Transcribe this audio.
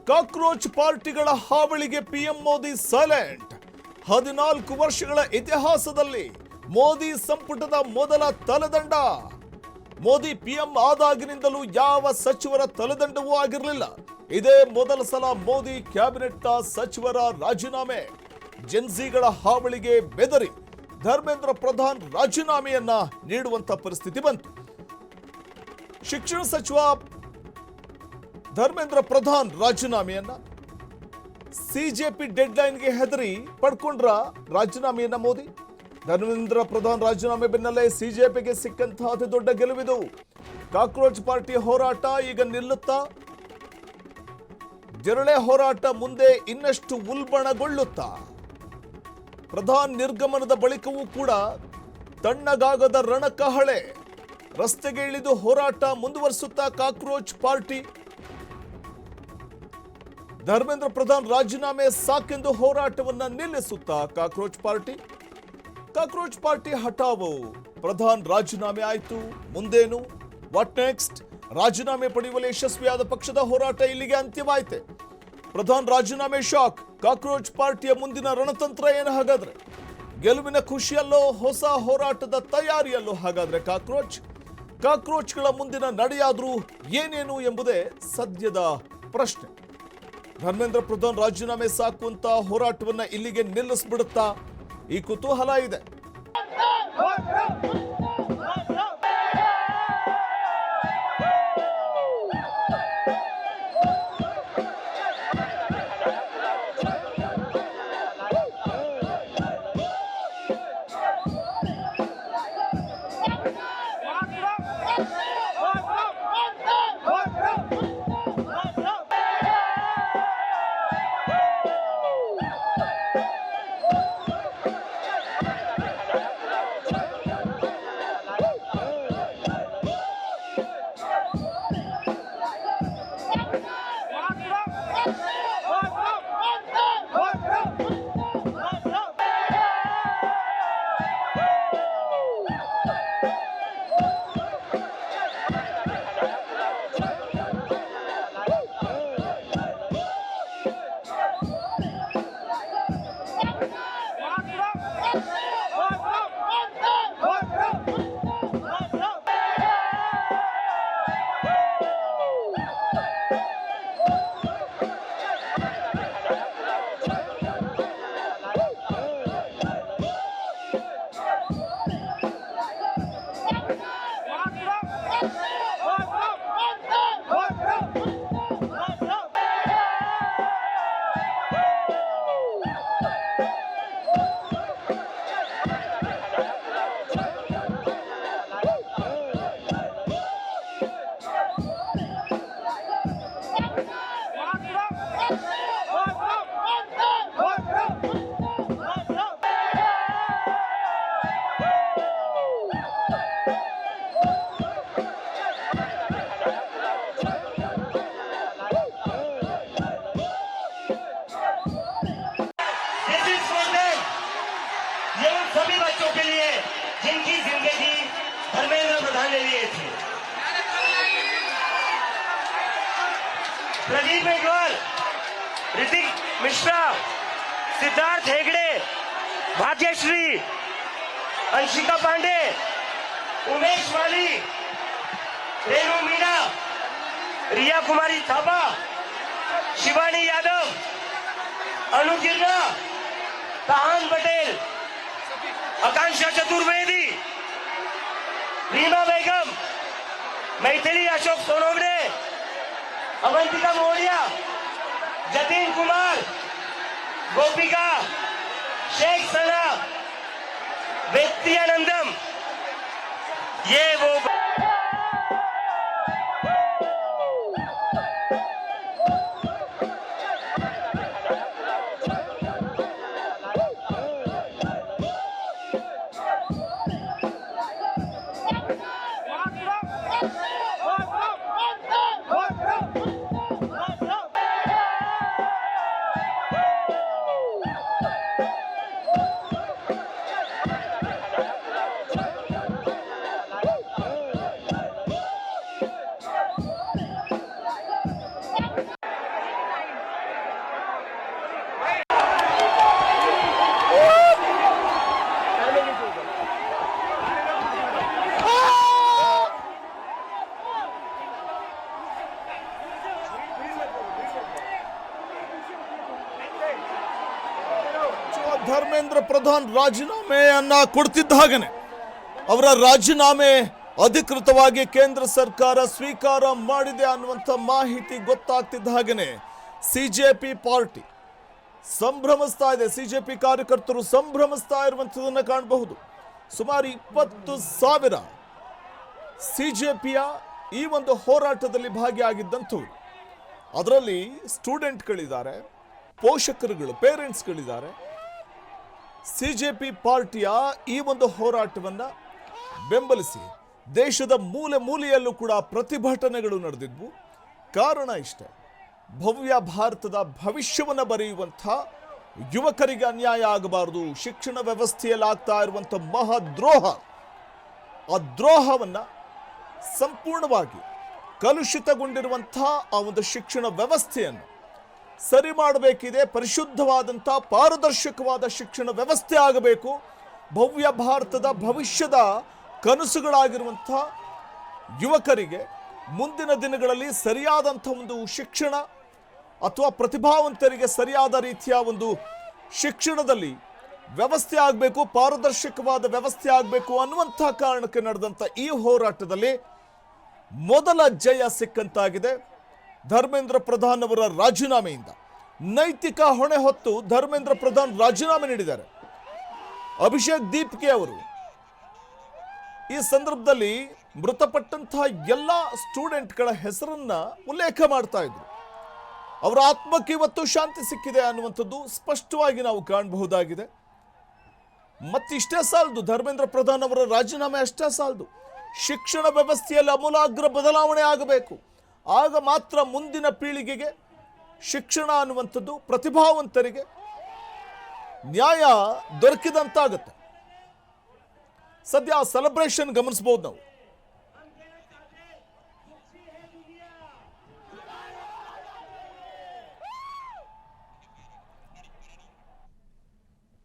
Cockroach ಪಾರ್ಟಿಗಳ ಹಾವಳಿಗೆ PM Modi silent. 14 ವರ್ಷಗಳ ಇತಿಹಾಸದಲ್ಲಿ ಮೋದಿ ಸಂಪುಟದ ಮೊದಲ ತಲೆದಂಡ. ಮೋದಿ ಪಿಎಂ ಆದಾಗಿನಿಂದಲೂ ಯಾವ ಸಚಿವರ ತಲೆದಂಡವೂ ಆಗಿರಲಿಲ್ಲ. ಇದೇ ಮೊದಲ ಸಲ ಮೋದಿ ಕ್ಯಾಬಿನೆಟ್ನ ಸಚಿವರ ರಾಜೀನಾಮೆ. ಜೆನ್ಸಿಗಳ ಹಾವಳಿಗೆ ಬೆದರಿ ಧರ್ಮೇಂದ್ರ ಪ್ರಧಾನ್ ರಾಜೀನಾಮೆಯನ್ನ ನೀಡುವಂತ ಪರಿಸ್ಥಿತಿ ಬಂತು. ಶಿಕ್ಷಣ ಸಚಿವ ಧರ್ಮೇಂದ್ರ ಪ್ರಧಾನ್ ರಾಜೀನಾಮೆಯನ್ನ ಸಿಜೆಪಿ ಡೆಡ್ಲೈನ್ಗೆ ಹೆದರಿ ಪಡ್ಕೊಂಡ್ರ ರಾಜೀನಾಮೆಯನ್ನ ಮೋದಿ. ಧರ್ಮೇಂದ್ರ ಪ್ರಧಾನ್ ರಾಜೀನಾಮೆ ಬೆನ್ನಲ್ಲೇ ಸಿಜೆಪಿಗೆ ಸಿಕ್ಕಂತಹ ಅತಿ ದೊಡ್ಡ ಗೆಲುವಿದು. ಕಾಕ್ರೋಚ್ ಪಾರ್ಟಿ ಹೋರಾಟ ಈಗ ನಿಲ್ಲುತ್ತಾ? ಜರಳೆ ಹೋರಾಟ ಮುಂದೆ ಇನ್ನಷ್ಟು ಉಲ್ಬಣಗೊಳ್ಳುತ್ತಾ? ಪ್ರಧಾನ್ ನಿರ್ಗಮನದ ಬಳಿಕವೂ ಕೂಡ ತಣ್ಣಗಾಗದ ರಣಕಹಳೆ. ರಸ್ತೆಗೆ ಇಳಿದು ಹೋರಾಟ ಮುಂದುವರಿಸುತ್ತಾ ಕಾಕ್ರೋಚ್ ಪಾರ್ಟಿ. ಧರ್ಮೇಂದ್ರ ಪ್ರಧಾನ್ ರಾಜೀನಾಮೆ ಸಾಕೆಂದು ಹೋರಾಟವನ್ನ ನಿಲ್ಲಿಸುತ್ತಾ ಕಾಕ್ರೋಚ್ ಪಾರ್ಟಿ. ಕಾಕ್ರೋಚ್ ಪಾರ್ಟಿ ಹಠಾವು. ಪ್ರಧಾನ್ ರಾಜೀನಾಮೆ ಆಯ್ತು, ಮುಂದೇನು? What next? ರಾಜೀನಾಮೆ ಪಡೆಯುವಲ್ಲಿ ಯಶಸ್ವಿಯಾದ ಪಕ್ಷದ ಹೋರಾಟ ಇಲ್ಲಿಗೆ ಅಂತ್ಯವಾಯಿತೆ. ಪ್ರಧಾನ್ ರಾಜೀನಾಮೆ ಶಾಕ್. ಕಾಕ್ರೋಚ್ ಪಾರ್ಟಿಯ ಮುಂದಿನ ರಣತಂತ್ರ ಏನು ಹಾಗಾದ್ರೆ? ಗೆಲುವಿನ ಖುಷಿಯಲ್ಲೋ ಹೊಸ ಹೋರಾಟದ ತಯಾರಿಯಲ್ಲೋ ಹಾಗಾದ್ರೆ ಕಾಕ್ರೋಚ್ಗಳ ಮುಂದಿನ ನಡೆಯಾದ್ರೂ ಏನೇನು ಎಂಬುದೇ ಸದ್ಯದ ಪ್ರಶ್ನೆ. ಧರ್ಮೇಂದ್ರ ಪ್ರಧಾನ್ ರಾಜೀನಾಮೆ ಸಾಕುವಂತ ಹೋರಾಟವನ್ನ ಇಲ್ಲಿಗೆ ನಿಲ್ಲಿಸ್ಬಿಡುತ್ತಾ? ಈ ಕುತೂಹಲ ಇದೆ. जिनकी जिंदगी धर्मेंद्र प्रधान ने लिए थे। प्रदीप मेघवाल, ऋतिक मिश्रा, सिद्धार्थ हेगड़े, भाग्यश्री, अंशिका पांडे, उमेश माली, रेणु मीणा, रिया कुमारी थापा, शिवानी यादव, अनु गिर्रा, ताहान पटेल, आकांक्षा चतुर्वेदी, रीमा बेगम, मैथिली अशोक सोनवणे, अवंतिका मोरिया, जतिन कुमार, गोपिका, शेख सना, वेत्तियानंदम, ये वो ಧರ್ಮೇಂದ್ರ ಪ್ರಧಾನ್ ರಾಜೀನಾಮೆಯನ್ನ ಕೊಡ್ತಿದ್ದ ಹಾಗೇನೆ ಅವರ ರಾಜೀನಾಮೆ ಅಧಿಕೃತವಾಗಿ ಕೇಂದ್ರ ಸರ್ಕಾರ ಸ್ವೀಕಾರ ಮಾಡಿದೆ ಅನ್ನುವಂಥ ಮಾಹಿತಿ ಗೊತ್ತಾಗ್ತಿದ್ದ ಹಾಗೇನೆ ಸಿಜೆಪಿ ಪಾರ್ಟಿ ಸಂಭ್ರಮಿಸ್ತಾ ಇದೆ. ಸಿಜೆಪಿ ಕಾರ್ಯಕರ್ತರು ಸಂಭ್ರಮಿಸ್ತಾ ಇರುವಂಥದ್ದನ್ನು ಕಾಣಬಹುದು. ಸುಮಾರು 20,000 ಸಿಜೆಪಿಯ ಈ ಒಂದು ಹೋರಾಟದಲ್ಲಿ ಭಾಗಿಯಾಗಿದ್ದಂಥವ್ರು, ಅದರಲ್ಲಿ ಸ್ಟೂಡೆಂಟ್ಗಳಿದ್ದಾರೆ, ಪೋಷಕರುಗಳು, ಪೇರೆಂಟ್ಸ್ಗಳಿದ್ದಾರೆ. ಸಿಜೆಪಿ ಪಾರ್ಟಿಯ ಈ ಒಂದು ಹೋರಾಟವನ್ನು ಬೆಂಬಲಿಸಿ ದೇಶದ ಮೂಲೆ ಮೂಲೆಯಲ್ಲೂ ಕೂಡ ಪ್ರತಿಭಟನೆಗಳು ನಡೆದಿದ್ವು. ಕಾರಣ ಇಷ್ಟೇ, ಭವ್ಯ ಭಾರತದ ಭವಿಷ್ಯವನ್ನು ಬರೆಯುವಂಥ ಯುವಕರಿಗೆ ಅನ್ಯಾಯ ಆಗಬಾರದು. ಶಿಕ್ಷಣ ವ್ಯವಸ್ಥೆಯಲ್ಲಿ ಆಗ್ತಾ ಇರುವಂಥ ಮಹಾದ್ರೋಹ, ಆ ದ್ರೋಹವನ್ನು ಸಂಪೂರ್ಣವಾಗಿ ಕಲುಷಿತಗೊಂಡಿರುವಂಥ ಆ ಒಂದು ಶಿಕ್ಷಣ ವ್ಯವಸ್ಥೆಯನ್ನು ಸರಿ ಮಾಡಬೇಕಿದೆ. ಪರಿಶುದ್ಧವಾದಂಥ ಪಾರದರ್ಶಕವಾದ ಶಿಕ್ಷಣ ವ್ಯವಸ್ಥೆ ಆಗಬೇಕು. ಭವ್ಯ ಭಾರತದ ಭವಿಷ್ಯದ ಕನಸುಗಳಾಗಿರುವಂಥ ಯುವಕರಿಗೆ ಮುಂದಿನ ದಿನಗಳಲ್ಲಿ ಸರಿಯಾದಂಥ ಒಂದು ಶಿಕ್ಷಣ ಅಥವಾ ಪ್ರತಿಭಾವಂತರಿಗೆ ಸರಿಯಾದ ರೀತಿಯ ಒಂದು ಶಿಕ್ಷಣದಲ್ಲಿ ವ್ಯವಸ್ಥೆ ಆಗಬೇಕು, ಪಾರದರ್ಶಕವಾದ ವ್ಯವಸ್ಥೆ ಆಗಬೇಕು ಅನ್ನುವಂಥ ಕಾರಣಕ್ಕೆ ನಡೆದಂಥ ಈ ಹೋರಾಟದಲ್ಲಿ ಮೊದಲ ಜಯ ಸಿಕ್ಕಂತಾಗಿದೆ. ಧರ್ಮೇಂದ್ರ ಪ್ರಧಾನ್ ಅವರ ರಾಜೀನಾಮೆಯಿಂದ ನೈತಿಕ ಹೊಣೆ ಹೊತ್ತು ಧರ್ಮೇಂದ್ರ ಪ್ರಧಾನ್ ರಾಜೀನಾಮೆ ನೀಡಿದ್ದಾರೆ. ಅಭಿಷೇಕ್ ದೀಪ್ಗೆ ಅವರು ಈ ಸಂದರ್ಭದಲ್ಲಿ ಮೃತಪಟ್ಟಂತಹ ಎಲ್ಲ ಸ್ಟೂಡೆಂಟ್ಗಳ ಹೆಸರನ್ನ ಉಲ್ಲೇಖ ಮಾಡ್ತಾ ಇದ್ರು. ಅವರ ಆತ್ಮಕ್ಕೆ ಇವತ್ತು ಶಾಂತಿ ಸಿಕ್ಕಿದೆ ಅನ್ನುವಂಥದ್ದು ಸ್ಪಷ್ಟವಾಗಿ ನಾವು ಕಾಣಬಹುದಾಗಿದೆ. ಮತ್ತಿಷ್ಟೇ ಸಾಲದು, ಧರ್ಮೇಂದ್ರ ಪ್ರಧಾನ್ ಅವರ ರಾಜೀನಾಮೆ ಅಷ್ಟೇ ಸಾಲದು, ಶಿಕ್ಷಣ ವ್ಯವಸ್ಥೆಯಲ್ಲಿ ಅಮೂಲಾಗ್ರ ಬದಲಾವಣೆ ಆಗಬೇಕು. ಆಗ ಮಾತ್ರ ಮುಂದಿನ ಪೀಳಿಗೆಗೆ ಶಿಕ್ಷಣ ಅನ್ನುವಂಥದ್ದು, ಪ್ರತಿಭಾವಂತರಿಗೆ ನ್ಯಾಯ ದೊರಕಿದಂತಾಗತ್ತೆ. ಸದ್ಯ ಸೆಲೆಬ್ರೇಷನ್ ಗಮನಿಸಬಹುದು ನಾವು.